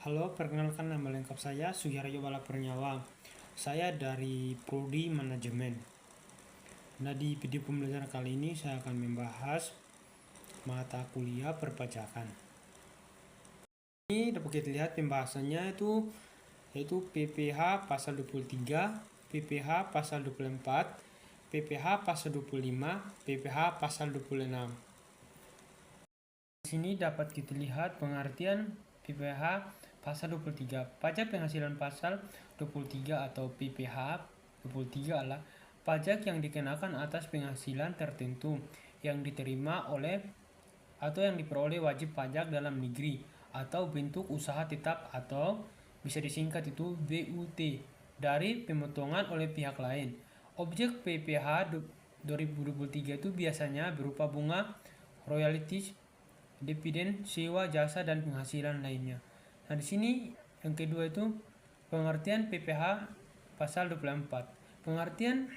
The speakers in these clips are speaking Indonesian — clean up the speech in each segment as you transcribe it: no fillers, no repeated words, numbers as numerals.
Halo, perkenalkan nama lengkap saya Sugiharjo Bala Purnyawa. Saya dari Prodi Manajemen. Nah, di video pembelajaran kali ini saya akan membahas mata kuliah perpajakan. Ini dapat kita lihat pembahasannya yaitu PPH pasal 23, PPH pasal 24, PPH pasal 25, PPH pasal 26. Di sini dapat kita lihat pengertian PPH pasal 23. Pajak penghasilan pasal 23 atau PPH 23 adalah pajak yang dikenakan atas penghasilan tertentu yang diterima oleh atau yang diperoleh wajib pajak dalam negeri atau bentuk usaha tetap atau bisa disingkat itu BUT dari pemotongan oleh pihak lain. Objek PPH 2023 itu biasanya berupa bunga, royalties, dividen, sewa, jasa, dan penghasilan lainnya. Nah, di sini yang kedua itu pengertian PPH pasal 24. Pengertian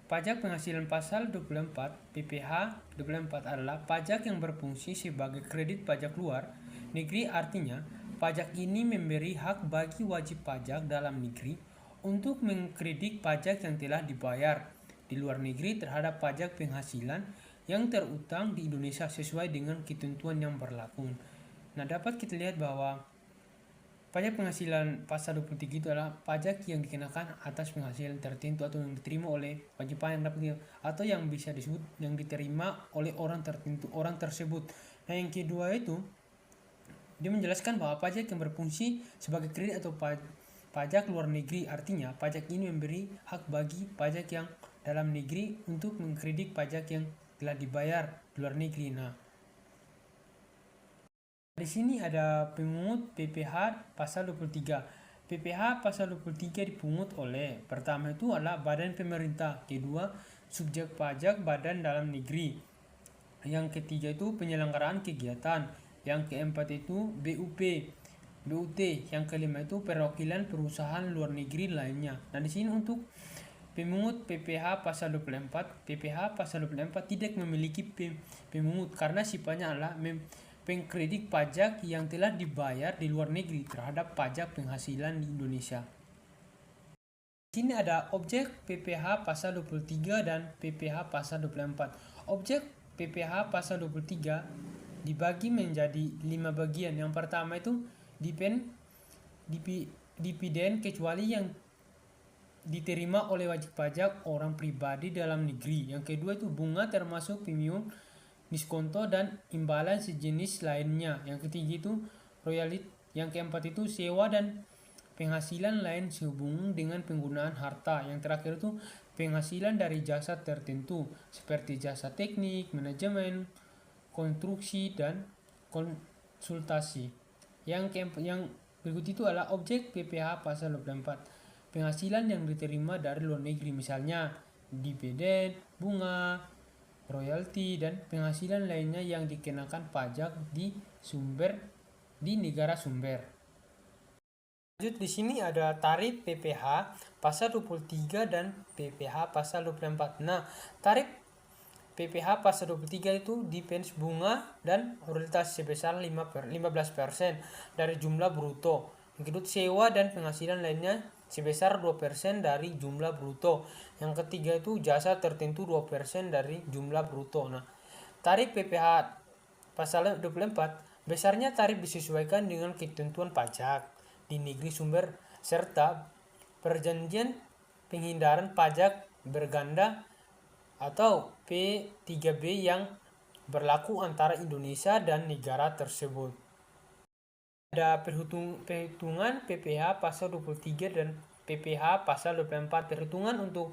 pajak penghasilan pasal 24 PPH 24 adalah pajak yang berfungsi sebagai kredit pajak luar negeri, artinya pajak ini memberi hak bagi wajib pajak dalam negeri untuk mengkredit pajak yang telah dibayar di luar negeri terhadap pajak penghasilan yang terutang di Indonesia sesuai dengan ketentuan yang berlaku. Nah, dapat kita lihat bahwa pajak penghasilan pasal 23 itu adalah pajak yang dikenakan atas penghasilan tertentu atau yang diterima oleh wajib pajak atau yang bisa disebut yang diterima oleh orang tertentu, orang tersebut. Nah, yang kedua itu dia menjelaskan bahwa pajak yang berfungsi sebagai kredit atau pajak luar negeri, artinya pajak ini memberi hak bagi pajak yang dalam negeri untuk mengkredit pajak yang telah dibayar di luar negeri. Nah, di sini ada pemungut PPH pasal 23. PPH pasal 23 dipungut oleh pertama itu adalah badan pemerintah, kedua subjek pajak badan dalam negeri, yang ketiga itu penyelenggaraan kegiatan, yang keempat itu BUT, yang kelima itu perwakilan perusahaan luar negeri lainnya. Nah, di sini untuk pemungut PPH pasal 24, PPH pasal 24 tidak memiliki pemungut karena sifatnya adalah pengkredit pajak yang telah dibayar di luar negeri terhadap pajak penghasilan di Indonesia. Di sini ada objek PPH pasal 23 dan PPH pasal 24. Objek PPH pasal 23 dibagi menjadi 5 bagian. Yang pertama itu dividen kecuali yang diterima oleh wajib pajak orang pribadi dalam negeri. Yang kedua itu bunga termasuk premium, diskonto, dan imbalan sejenis lainnya. Yang ketiga itu royalti. Yang keempat itu sewa dan penghasilan lain sehubungan dengan penggunaan harta. Yang terakhir itu penghasilan dari jasa tertentu seperti jasa teknik, manajemen, konstruksi, dan konsultasi. Yang berikut itu adalah objek PPH pasal 24. Penghasilan yang diterima dari luar negeri, misalnya dividen, bunga, royalti, dan penghasilan lainnya yang dikenakan pajak di negara sumber. Lanjut, di sini ada tarif PPH pasal 23 dan PPH pasal 24. Nah, tarif PPH pasal 23 itu dividen, bunga, dan royalti sebesar 15% dari jumlah bruto. Yang kedua sewa dan penghasilan lainnya sebesar 2% dari jumlah bruto. Yang ketiga itu jasa tertentu 2% dari jumlah bruto. Nah, tarif PPH pasal 24 besarnya tarif disesuaikan dengan ketentuan pajak di negeri sumber serta perjanjian penghindaran pajak berganda atau P3B yang berlaku antara Indonesia dan negara tersebut. Ada perhitungan PPH pasal 23 dan PPH pasal 24. Perhitungan untuk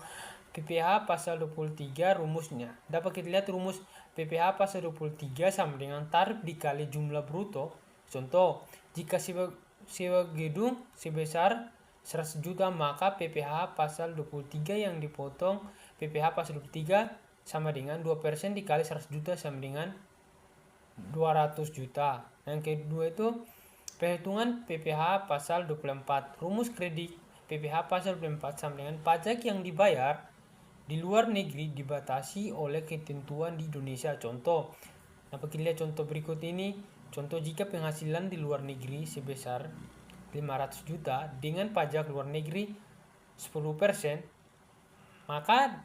PPH pasal 23 rumusnya. Dapat kita lihat rumus PPH pasal 23 sama dengan tarif dikali jumlah bruto. Contoh, jika sewa gedung sebesar 100 juta, maka PPH pasal 23 yang dipotong PPH pasal 23 sama dengan 2% dikali 100 juta sama dengan 200 juta. Yang kedua itu perhitungan PPH pasal 24. Rumus kredit PPH pasal 24 sama dengan pajak yang dibayar di luar negeri dibatasi oleh ketentuan di Indonesia. Contoh, dapat kita lihat contoh berikut ini. Contoh, jika penghasilan di luar negeri sebesar 500 juta dengan pajak luar negeri 10%, maka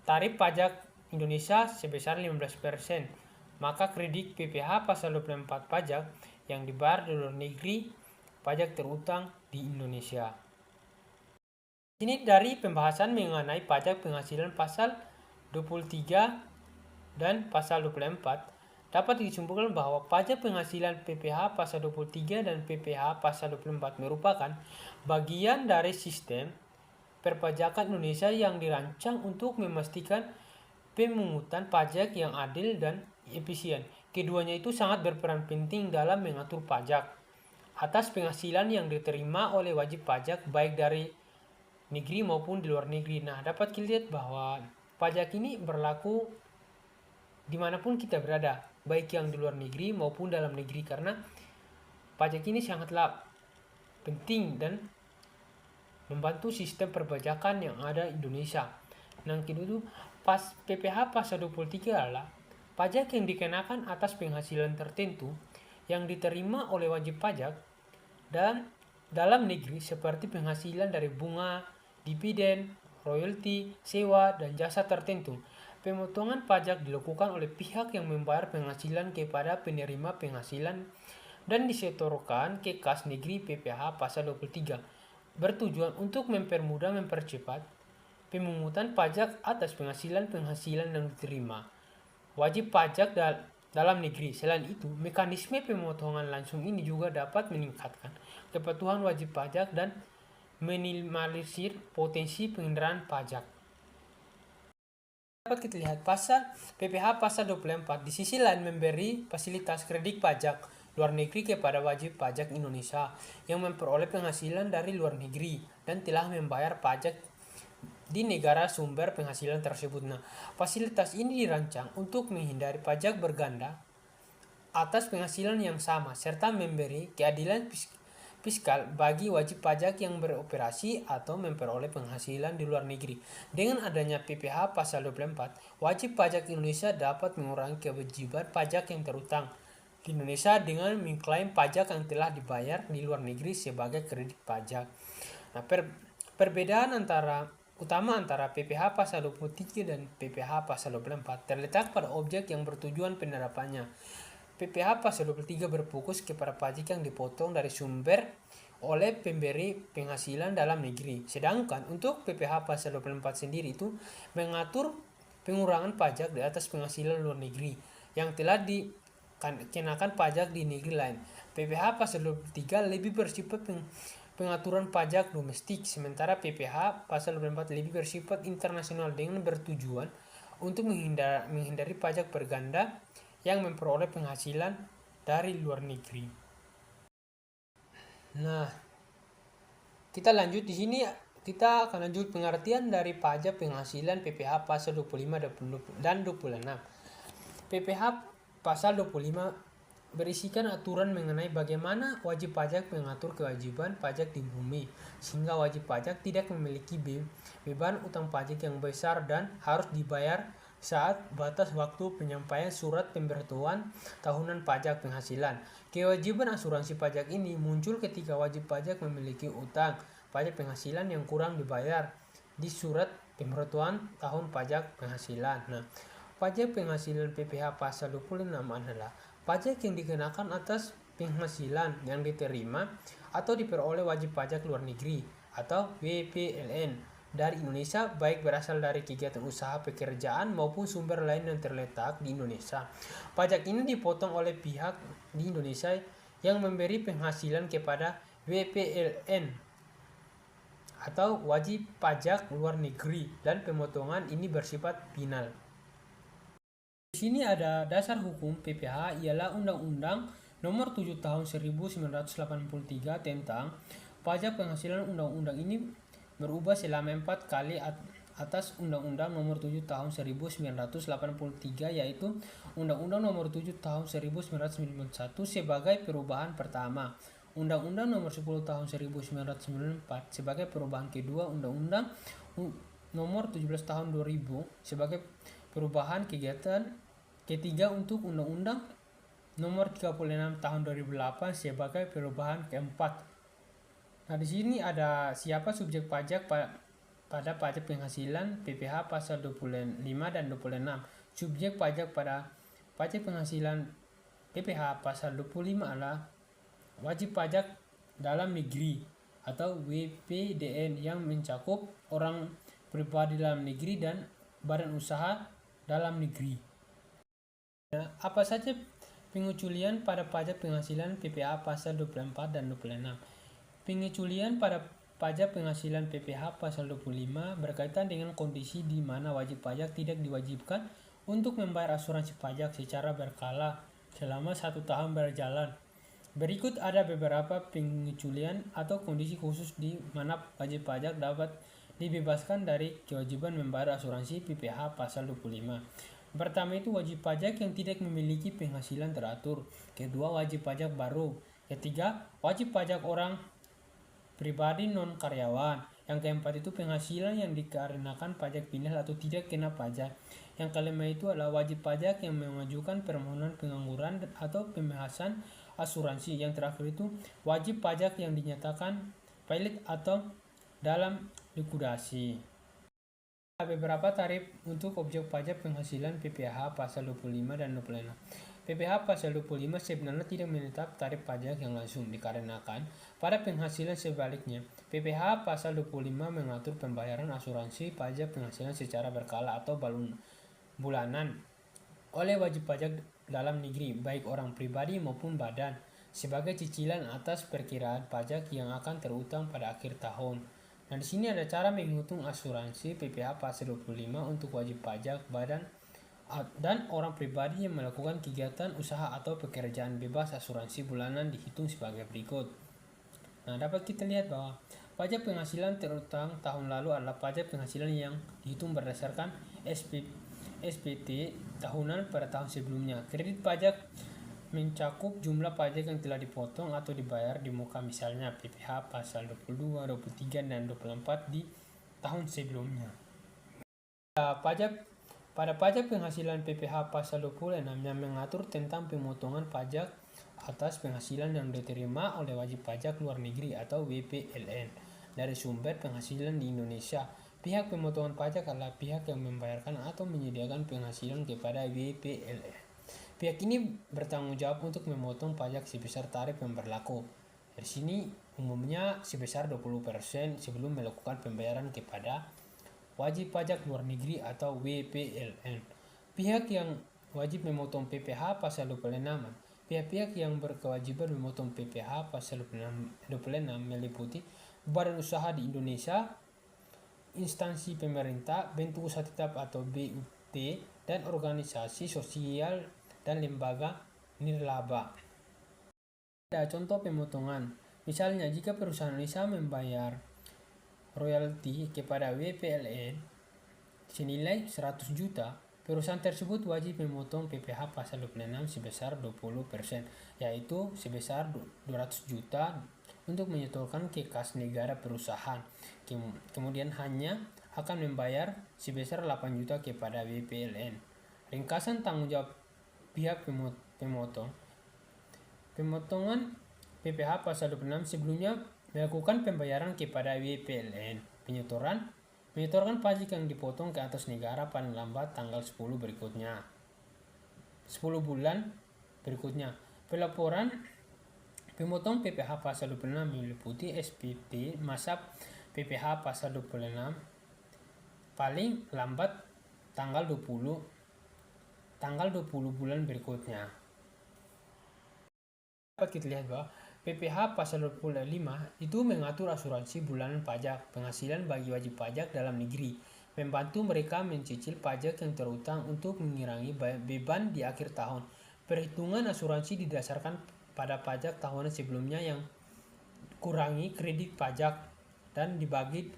tarif pajak Indonesia sebesar 15%. Maka kredit PPh pasal 24 pajak yang dibayar di luar negeri, pajak terutang di Indonesia. Ini dari pembahasan mengenai pajak penghasilan pasal 23 dan pasal 24, dapat disimpulkan bahwa pajak penghasilan PPh pasal 23 dan PPh pasal 24 merupakan bagian dari sistem perpajakan Indonesia yang dirancang untuk memastikan pemungutan pajak yang adil dan efisien. Keduanya itu sangat berperan penting dalam mengatur pajak atas penghasilan yang diterima oleh wajib pajak baik dari negeri maupun di luar negeri. Nah, dapat kita lihat bahwa pajak ini berlaku dimanapun kita berada, baik yang di luar negeri maupun dalam negeri, karena pajak ini sangatlah penting dan membantu sistem perpajakan yang ada di Indonesia. Nah, kedua itu PPh pasal 23 adalah pajak yang dikenakan atas penghasilan tertentu yang diterima oleh wajib pajak dan dalam negeri seperti penghasilan dari bunga, dividen, royalti, sewa, dan jasa tertentu. Pemotongan pajak dilakukan oleh pihak yang membayar penghasilan kepada penerima penghasilan dan disetorkan ke kas negeri PPh pasal 23, bertujuan untuk mempercepat pemungutan pajak atas penghasilan yang diterima wajib pajak dalam negeri. Selain itu, mekanisme pemotongan langsung ini juga dapat meningkatkan kepatuhan wajib pajak dan minimalisir potensi pengendaraan pajak. Dapat kita lihat PPh pasal 24 di sisi lain memberi fasilitas kredit pajak luar negeri kepada wajib pajak Indonesia yang memperoleh penghasilan dari luar negeri dan telah membayar pajak di negara sumber penghasilan tersebut. Nah, fasilitas ini dirancang untuk menghindari pajak berganda atas penghasilan yang sama serta memberi keadilan fiskal bagi wajib pajak yang beroperasi atau memperoleh penghasilan di luar negeri. Dengan adanya PPh pasal 24, wajib pajak Indonesia dapat mengurangi kewajiban pajak yang terutang di Indonesia dengan mengklaim pajak yang telah dibayar di luar negeri sebagai kredit pajak. Nah, perbedaan utama antara PPh pasal 23 dan PPh pasal 24 terletak pada objek yang bertujuan penerapannya. PPh pasal 23 berfokus kepada pajak yang dipotong dari sumber oleh pemberi penghasilan dalam negeri. Sedangkan untuk PPh pasal 24 sendiri itu mengatur pengurangan pajak di atas penghasilan luar negeri yang telah dikenakan pajak di negeri lain. PPh pasal 23 lebih bersifat pengaturan pajak domestik, sementara PPh pasal 24 lebih bersifat internasional dengan bertujuan untuk menghindari pajak berganda yang memperoleh penghasilan dari luar negeri. Nah, kita lanjut di sini, kita akan lanjut pengertian dari pajak penghasilan PPh pasal 25 dan 26. PPh pasal 25 berisikan aturan mengenai bagaimana wajib pajak mengatur kewajiban pajak di bumi, sehingga wajib pajak tidak memiliki beban utang pajak yang besar dan harus dibayar saat batas waktu penyampaian surat pemberitahuan tahunan pajak penghasilan. Kewajiban asuransi pajak ini muncul ketika wajib pajak memiliki utang pajak penghasilan yang kurang dibayar di surat pemberitahuan tahun pajak penghasilan. Nah, pajak penghasilan PPh pasal 26 adalah pajak yang dikenakan atas penghasilan yang diterima atau diperoleh wajib pajak luar negeri atau WPLN dari Indonesia, baik berasal dari kegiatan usaha pekerjaan maupun sumber lain yang terletak di Indonesia. Pajak ini dipotong oleh pihak di Indonesia yang memberi penghasilan kepada WPLN atau wajib pajak luar negeri, dan pemotongan ini bersifat final. Di sini ada dasar hukum PPh ialah Undang-Undang Nomor 7 Tahun 1983 tentang pajak penghasilan. Undang-undang ini berubah selama 4 kali atas Undang-Undang Nomor 7 Tahun 1983, yaitu Undang-Undang Nomor 7 Tahun 1991 sebagai perubahan pertama, Undang-Undang Nomor 10 Tahun 1994 sebagai perubahan kedua, Undang-Undang Nomor 17 Tahun 2000 sebagai perubahan kegiatan ketiga, untuk Undang-Undang Nomor 36 tahun 2008 sebagai perubahan keempat. Nah, di sini ada siapa subjek pajak pada pajak penghasilan PPh pasal 25 dan 26. Subjek pajak pada pajak penghasilan PPh pasal 25 adalah wajib pajak dalam negeri atau WPDN yang mencakup orang pribadi dalam negeri dan badan usaha dalam negeri. Nah, apa saja pengecualian pada pajak penghasilan PPh pasal 24 dan 26? Pengecualian pada pajak penghasilan PPh pasal 25 berkaitan dengan kondisi di mana wajib pajak tidak diwajibkan untuk membayar asuransi pajak secara berkala selama 1 tahun berjalan. Berikut ada beberapa pengecualian atau kondisi khusus di mana wajib pajak dapat dibebaskan dari kewajiban membayar asuransi PPh pasal 25. Pertama itu wajib pajak yang tidak memiliki penghasilan teratur. Kedua, wajib pajak baru. Ketiga, wajib pajak orang pribadi non karyawan. Yang keempat itu penghasilan yang dikarenakan pajak pindah atau tidak kena pajak. Yang kelima itu adalah wajib pajak yang mengajukan permohonan pengangguran atau pembebasan asuransi. Yang terakhir itu wajib pajak yang dinyatakan valid atau dalam likuidasi. Beberapa tarif untuk objek pajak penghasilan PPh pasal 25 dan 26. PPh pasal 25 sebenarnya tidak menetap tarif pajak yang langsung dikarenakan pada penghasilan sebaliknya. PPh pasal 25 mengatur pembayaran asuransi pajak penghasilan secara berkala atau bulanan oleh wajib pajak dalam negeri, baik orang pribadi maupun badan, sebagai cicilan atas perkiraan pajak yang akan terutang pada akhir tahun. Nah, di sini ada cara menghitung asuransi PPh pasal 25 untuk wajib pajak badan dan orang pribadi yang melakukan kegiatan usaha atau pekerjaan bebas. Asuransi bulanan dihitung sebagai berikut. Nah, dapat kita lihat bahwa pajak penghasilan terutang tahun lalu adalah pajak penghasilan yang dihitung berdasarkan SPT tahunan pada tahun sebelumnya. Kredit pajak mencakup jumlah pajak yang telah dipotong atau dibayar di muka, misalnya PPh pasal 22, 23, dan 24 di tahun sebelumnya. Pada pajak penghasilan PPh pasal 26 yang mengatur tentang pemotongan pajak atas penghasilan yang diterima oleh wajib pajak luar negeri atau WPLN dari sumber penghasilan di Indonesia. Pihak pemotongan pajak adalah pihak yang membayarkan atau menyediakan penghasilan kepada WPLN. Pihak ini bertanggung jawab untuk memotong pajak sebesar tarif yang berlaku. Di sini umumnya sebesar 20% sebelum melakukan pembayaran kepada wajib pajak luar negeri atau WPLN. Pihak yang wajib memotong PPh pasal 26. Pihak-pihak yang berkewajiban memotong PPh pasal 26 meliputi badan usaha di Indonesia, instansi pemerintah, bentuk usaha tetap atau BUT, dan organisasi sosial dan lembaga nirlaba. Ada contoh pemotongan. Misalnya, jika perusahaan Indonesia membayar royalti kepada WPLN senilai 100 juta, perusahaan tersebut wajib memotong PPh pasal 26 sebesar 20%, yaitu sebesar 200 juta untuk menyetorkan ke kas negara perusahaan. Kemudian hanya akan membayar sebesar 8 juta kepada WPLN. Ringkasan tanggung jawab pihak pemotong. Pemotongan PPh pasal 26 sebelumnya melakukan pembayaran kepada WPLN. Menyetorkan pajak yang dipotong ke atas negara paling lambat tanggal 10 berikutnya. 10 bulan berikutnya. Pelaporan pemotong PPh pasal 26 meliputi SPT masa PPh pasal 26 paling lambat tanggal 20 bulan berikutnya. Dapat kita lihat bahwa PPh pasal 25 itu mengatur asuransi bulanan pajak penghasilan bagi wajib pajak dalam negeri, membantu mereka mencicil pajak yang terutang untuk mengurangi beban di akhir tahun. Perhitungan asuransi didasarkan pada pajak tahunan sebelumnya yang kurangi kredit pajak dan dibagi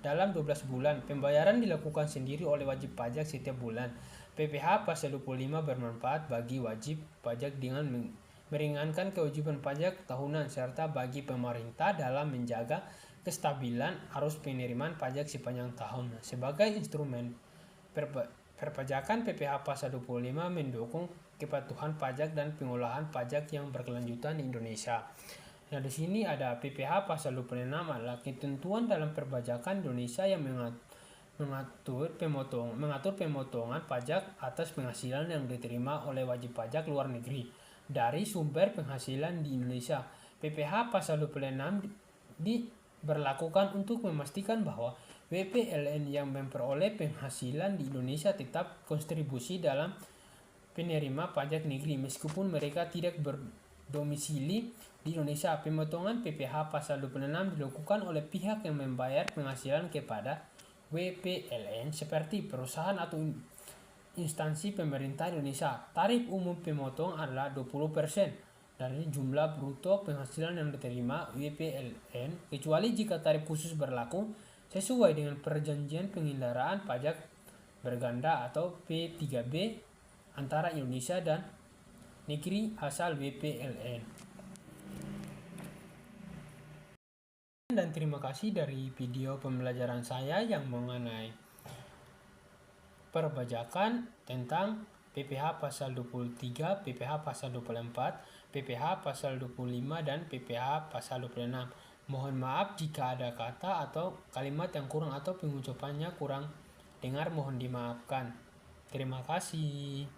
dalam 12 bulan. Pembayaran dilakukan sendiri oleh wajib pajak setiap bulan. PPh pasal 25 bermanfaat bagi wajib pajak dengan meringankan kewajiban pajak tahunan serta bagi pemerintah dalam menjaga kestabilan arus penerimaan pajak sepanjang tahun. Sebagai instrumen perpajakan, PPh pasal 25 mendukung kepatuhan pajak dan pengolahan pajak yang berkelanjutan di Indonesia. Nah, di sini ada PPh pasal 26 adalah ketentuan dalam perpajakan Indonesia yang mengatur pemotongan pajak atas penghasilan yang diterima oleh wajib pajak luar negeri dari sumber penghasilan di Indonesia. PPh pasal 26 diberlakukan untuk memastikan bahwa WPLN yang memperoleh penghasilan di Indonesia tetap kontribusi dalam penerima pajak negeri meskipun mereka tidak berdomisili di Indonesia. Pemotongan PPh pasal 26 dilakukan oleh pihak yang membayar penghasilan kepada WPLN seperti perusahaan atau instansi pemerintah Indonesia. Tarif umum pemotong adalah 20% dari jumlah bruto penghasilan yang diterima WPLN, kecuali jika tarif khusus berlaku sesuai dengan perjanjian pengendaraan pajak berganda atau P3B antara Indonesia dan negeri asal WPLN. Dan terima kasih dari video pembelajaran saya yang mengenai perpajakan tentang PPh pasal 23, PPh pasal 24, PPh pasal 25, dan PPh pasal 26. Mohon maaf jika ada kata atau kalimat yang kurang atau pengucapannya kurang dengar, mohon dimaafkan. Terima kasih.